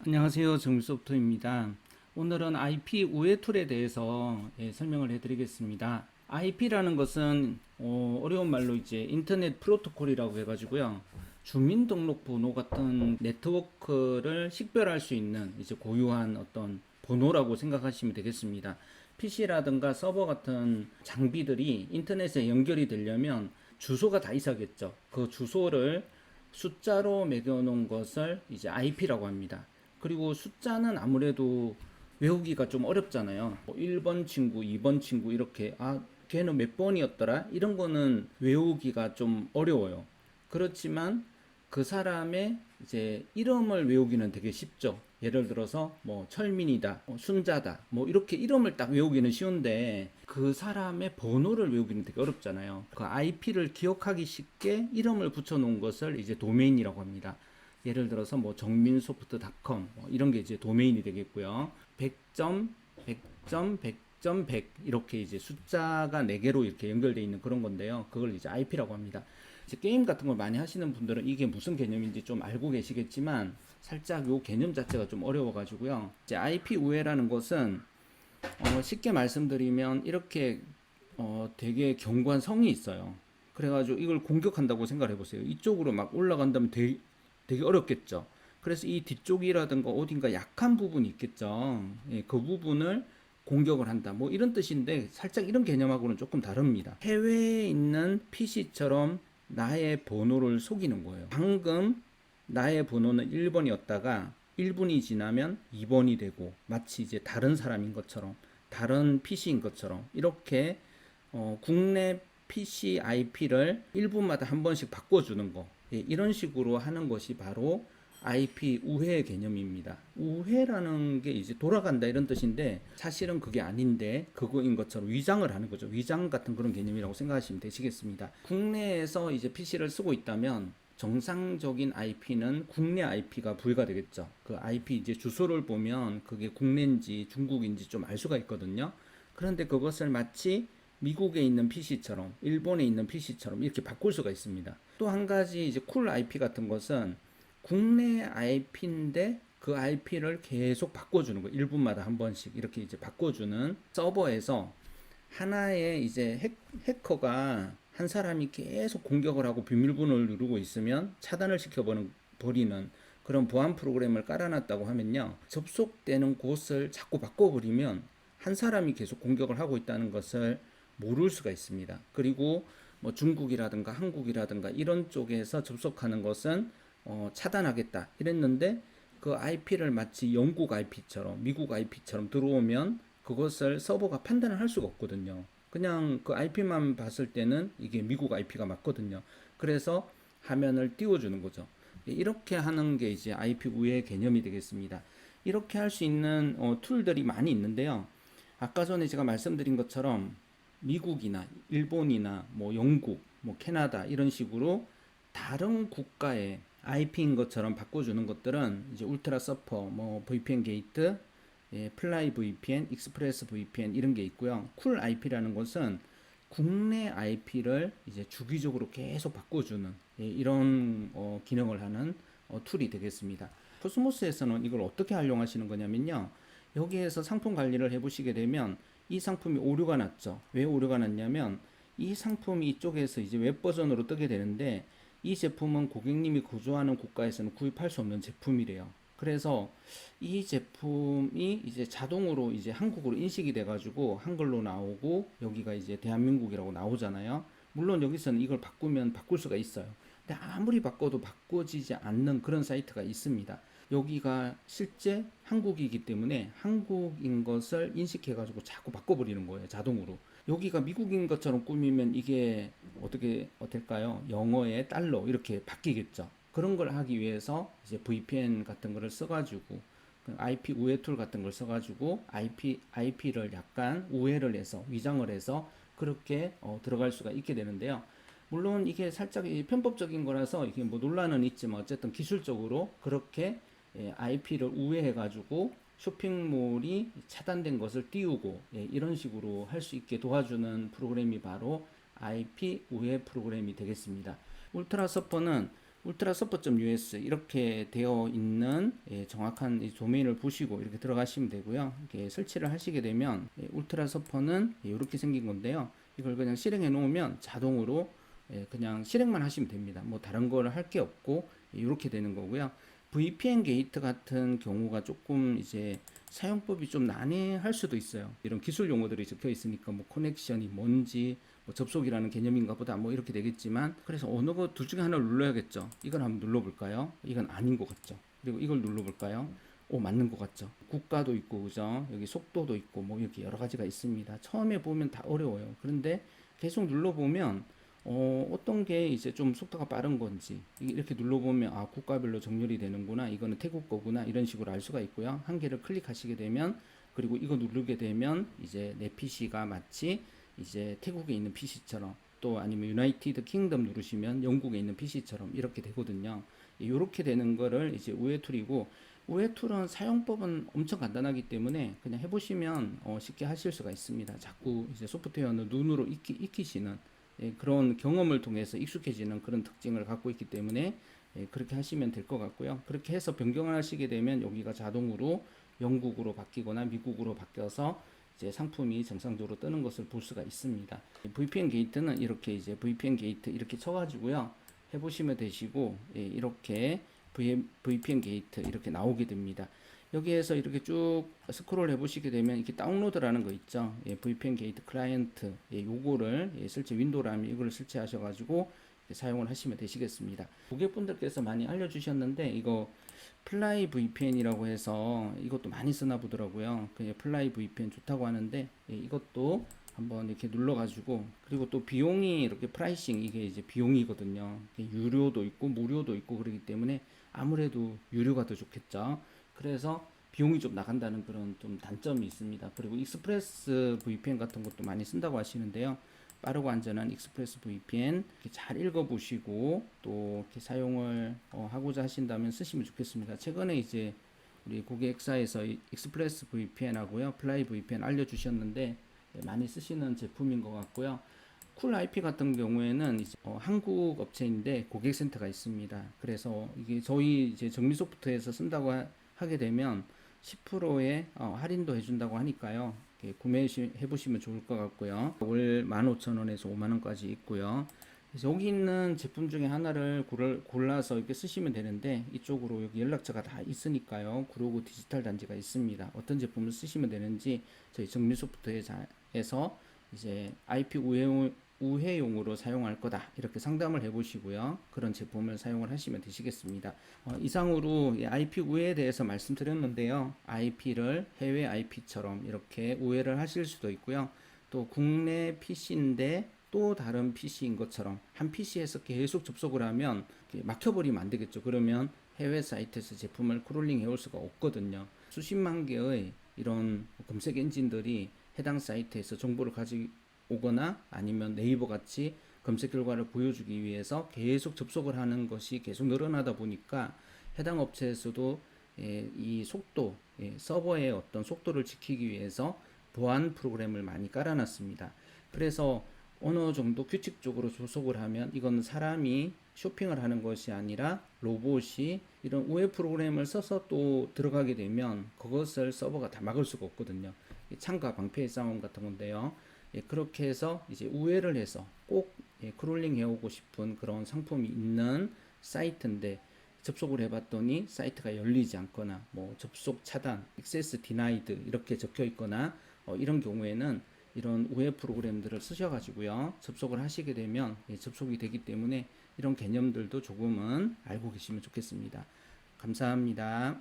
안녕하세요. 정밀소프트입니다. 오늘은 IP 우회 툴에 대해서 설명을 해드리겠습니다. IP라는 것은 어려운 말로 이제 인터넷 프로토콜이라고 해가지고요. 주민등록번호 같은 네트워크를 식별할 수 있는 이제 고유한 어떤 번호라고 생각하시면 되겠습니다. PC라든가 서버 같은 장비들이 인터넷에 연결이 되려면 주소가 다 있어야겠죠. 그 주소를 숫자로 매겨놓은 것을 이제 IP라고 합니다. 그리고 숫자는 아무래도 외우기가 좀 어렵잖아요. 뭐 1번 친구, 2번 친구 이렇게 걔는 몇 번이었더라? 이런 거는 외우기가 좀 어려워요. 그렇지만 그 사람의 이제 이름을 외우기는 되게 쉽죠. 예를 들어서 뭐 철민이다, 순자다, 뭐 이렇게 이름을 딱 외우기는 쉬운데 그 사람의 번호를 외우기는 되게 어렵잖아요. 그 IP를 기억하기 쉽게 이름을 붙여놓은 것을 이제 도메인이라고 합니다. 예를 들어서 뭐 정민소프트.com 뭐 이런 게 이제 도메인이 되겠고요. 100점, 100점, 100점, 100 이렇게 이제 숫자가 4개로 이렇게 연결되어 있는 그런 건데요. 그걸 이제 IP라고 합니다. 이제 게임 같은 걸 많이 하시는 분들은 이게 무슨 개념인지 좀 알고 계시겠지만 살짝 요 개념 자체가 좀 어려워가지고요. 이제 IP 우회라는 것은 쉽게 말씀드리면 이렇게 되게 견고한 성이 있어요. 그래가지고 이걸 공격한다고 생각을 해보세요. 이쪽으로 막 올라간다면 되게 어렵겠죠. 그래서 이 뒤쪽이라든가 어딘가 약한 부분이 있겠죠. 예, 그 부분을 공격을 한다. 뭐 이런 뜻인데 살짝 이런 개념하고는 조금 다릅니다. 해외에 있는 PC처럼 나의 번호를 속이는 거예요. 방금 나의 번호는 1번이었다가 1분이 지나면 2번이 되고 마치 이제 다른 사람인 것처럼 다른 PC인 것처럼 이렇게 국내 PC IP를 1분마다 한 번씩 바꿔주는 거 이런 식으로 하는 것이 바로 IP 우회 개념입니다. 우회라는 게 이제 돌아간다 이런 뜻인데 사실은 그게 아닌데 그거인 것처럼 위장을 하는 거죠. 위장 같은 그런 개념이라고 생각하시면 되시겠습니다. 국내에서 이제 PC를 쓰고 있다면 정상적인 IP는 국내 IP가 부여가 되겠죠. 그 IP 이제 주소를 보면 그게 국내인지 중국인지 좀 알 수가 있거든요. 그런데 그것을 마치 미국에 있는 PC처럼 일본에 있는 PC처럼 이렇게 바꿀 수가 있습니다. 또 한 가지 이제 쿨 IP 같은 것은 국내 IP인데 그 IP를 계속 바꿔주는 거 1분마다 한 번씩 이렇게 이제 바꿔주는 서버에서 하나의 이제 해커가 한 사람이 계속 공격을 하고 비밀번호를 누르고 있으면 차단을 버리는 그런 보안 프로그램을 깔아놨다고 하면요. 접속되는 곳을 자꾸 바꿔버리면 한 사람이 계속 공격을 하고 있다는 것을 모를 수가 있습니다. 그리고 뭐 중국이라든가 한국이라든가 이런 쪽에서 접속하는 것은 차단하겠다 이랬는데 그 IP를 마치 영국 IP처럼 미국 IP처럼 들어오면 그것을 서버가 판단을 할 수가 없거든요. 그냥 그 IP만 봤을 때는 이게 미국 IP가 맞거든요. 그래서 화면을 띄워주는 거죠. 이렇게 하는 게 이제 IP 우회 개념이 되겠습니다. 이렇게 할 수 있는 툴들이 많이 있는데요. 아까 전에 제가 말씀드린 것처럼 미국이나 일본이나 뭐 영국, 뭐 캐나다 이런 식으로 다른 국가의 IP인 것처럼 바꿔주는 것들은 이제 울트라 서퍼, 뭐 VPN 게이트, 플라이 VPN, 익스프레스 VPN 이런 게 있고요. 쿨 IP라는 것은 국내 IP를 이제 주기적으로 계속 바꿔주는 이런 기능을 하는 툴이 되겠습니다. 코스모스에서는 이걸 어떻게 활용하시는 거냐면요. 여기에서 상품 관리를 해보시게 되면 이 상품이 오류가 났죠. 왜 오류가 났냐면 이 상품이 이쪽에서 이제 웹 버전으로 뜨게 되는데 이 제품은 고객님이 거주하는 국가에서는 구입할 수 없는 제품이래요. 그래서 이 제품이 이제 자동으로 이제 한국으로 인식이 돼가지고 한글로 나오고 여기가 이제 대한민국이라고 나오잖아요. 물론 여기서는 이걸 바꾸면 바꿀 수가 있어요. 근데 아무리 바꿔도 바꿔지지 않는 그런 사이트가 있습니다. 여기가 실제 한국이기 때문에 한국인 것을 인식해가지고 자꾸 바꿔버리는 거예요. 자동으로. 여기가 미국인 것처럼 꾸미면 이게 어떻게 될까요? 영어의 달러 이렇게 바뀌겠죠. 그런 걸 하기 위해서 이제 VPN 같은 거를 써가지고 IP 우회 툴 같은 걸 써가지고 IP를 약간 우회를 해서 위장을 해서 그렇게 들어갈 수가 있게 되는데요. 물론 이게 살짝 편법적인 거라서 이게 뭐 논란은 있지만 어쨌든 기술적으로 그렇게 IP를 우회해가지고 쇼핑몰이 차단된 것을 띄우고 이런 식으로 할 수 있게 도와주는 프로그램이 바로 IP 우회 프로그램이 되겠습니다. 울트라 서퍼는 ultrasurfer.us 이렇게 되어 있는 정확한 이 도메인을 보시고 이렇게 들어가시면 되고요. 이렇게 설치를 하시게 되면 울트라서퍼는 이렇게 생긴 건데요. 이걸 그냥 실행해 놓으면 자동으로 그냥 실행만 하시면 됩니다. 뭐 다른 걸 할 게 없고 이렇게 되는 거고요. VPN 게이트 같은 경우가 조금 이제 사용법이 좀 난해할 수도 있어요. 이런 기술 용어들이 적혀 있으니까 뭐 커넥션이 뭔지 뭐 접속이라는 개념인가 보다 뭐 이렇게 되겠지만, 그래서 어느 거 둘 중에 하나를 눌러야겠죠. 이걸 한번 눌러볼까요? 이건 아닌 것 같죠. 그리고 이걸 눌러볼까요? 오, 맞는 것 같죠. 국가도 있고, 그죠? 여기 속도도 있고, 뭐 이렇게 여러 가지가 있습니다. 처음에 보면 다 어려워요. 그런데 계속 눌러보면 어떤 게 이제 좀 속도가 빠른 건지 이렇게 눌러보면 아, 국가별로 정렬이 되는구나, 이거는 태국 거구나, 이런 식으로 알 수가 있고요. 한 개를 클릭하시게 되면, 그리고 이거 누르게 되면 이제 내 PC가 마치 이제 태국에 있는 PC처럼, 또 아니면 유나이티드 킹덤 누르시면 영국에 있는 PC처럼 이렇게 되거든요. 이렇게 되는 거를 이제 우회 툴이고, 우회 툴은 사용법은 엄청 간단하기 때문에 그냥 해보시면 쉽게 하실 수가 있습니다. 자꾸 이제 소프트웨어는 눈으로 익히시는 그런 경험을 통해서 익숙해지는 그런 특징을 갖고 있기 때문에 그렇게 하시면 될 것 같고요. 그렇게 해서 변경을 하시게 되면 여기가 자동으로 영국으로 바뀌거나 미국으로 바뀌어서 이제 상품이 정상적으로 뜨는 것을 볼 수가 있습니다. VPN 게이트는 이렇게 이제 VPN 게이트 이렇게 쳐가지고요. 해보시면 되시고, 이렇게 VPN 게이트 이렇게 나오게 됩니다. 여기에서 이렇게 쭉 스크롤 해보시게 되면 이렇게 다운로드라는 거 있죠. VPN 게이트 클라이언트, 요거를 설치 윈도우라면 이걸 설치하셔가지고 사용을 하시면 되시겠습니다. 고객분들께서 많이 알려주셨는데 이거 플라이 VPN이라고 해서 이것도 많이 쓰나 보더라고요. 그냥 플라이 VPN 좋다고 하는데 이것도 한번 이렇게 눌러가지고, 그리고 또 비용이 이렇게 프라이싱, 이게 이제 비용이거든요. 유료도 있고 무료도 있고 그렇기 때문에 아무래도 유료가 더 좋겠죠. 그래서 비용이 좀 나간다는 그런 좀 단점이 있습니다. 그리고 익스프레스 VPN 같은 것도 많이 쓴다고 하시는데요. 빠르고 안전한 익스프레스 VPN 잘 읽어보시고 또 이렇게 사용을 하고자 하신다면 쓰시면 좋겠습니다. 최근에 이제 우리 고객사에서 익스프레스 VPN 하고요, 플라이 VPN 알려주셨는데 많이 쓰시는 제품인 것 같고요. 쿨 IP 같은 경우에는 이제 한국 업체인데 고객센터가 있습니다. 그래서 이게 저희 이제 정리소프트에서 쓴다고 하게 되면 10%의 할인도 해준다고 하니까요. 구매해 보시면 좋을 것 같고요. 월 15,000원에서 5만원까지 있고요. 그래서 여기 있는 제품 중에 하나를 골라서 이렇게 쓰시면 되는데, 이쪽으로 여기 연락처가 다 있으니까요. 구로구 디지털 단지가 있습니다. 어떤 제품을 쓰시면 되는지 저희 정리소프트에서 이제 IP 우회용으로 사용할 거다 이렇게 상담을 해 보시고요. 그런 제품을 사용을 하시면 되시겠습니다. 이상으로 IP 우회에 대해서 말씀드렸는데요. IP를 해외 IP처럼 이렇게 우회를 하실 수도 있고요. 또 국내 PC인데 또 다른 PC인 것처럼 한 PC에서 계속 접속을 하면 막혀버리면 안 되겠죠. 그러면 해외 사이트에서 제품을 크롤링 해올 수가 없거든요. 수십만 개의 이런 검색 엔진들이 해당 사이트에서 정보를 가져오거나 아니면 네이버 같이 검색 결과를 보여주기 위해서 계속 접속을 하는 것이 계속 늘어나다 보니까 해당 업체에서도 이 속도, 서버의 어떤 속도를 지키기 위해서 보안 프로그램을 많이 깔아놨습니다. 그래서 어느 정도 규칙적으로 접속을 하면 이건 사람이 쇼핑을 하는 것이 아니라 로봇이 이런 우회 프로그램을 써서 또 들어가게 되면 그것을 서버가 다 막을 수가 없거든요. 창과 방패의 싸움 같은 건데요. 그렇게 해서 이제 우회를 해서 꼭 크롤링 해오고 싶은 그런 상품이 있는 사이트인데 접속을 해봤더니 사이트가 열리지 않거나 뭐 접속 차단, 액세스 디나이드 이렇게 적혀 있거나 이런 경우에는 이런 우회 프로그램들을 쓰셔가지고요 접속을 하시게 되면 접속이 되기 때문에 이런 개념들도 조금은 알고 계시면 좋겠습니다. 감사합니다.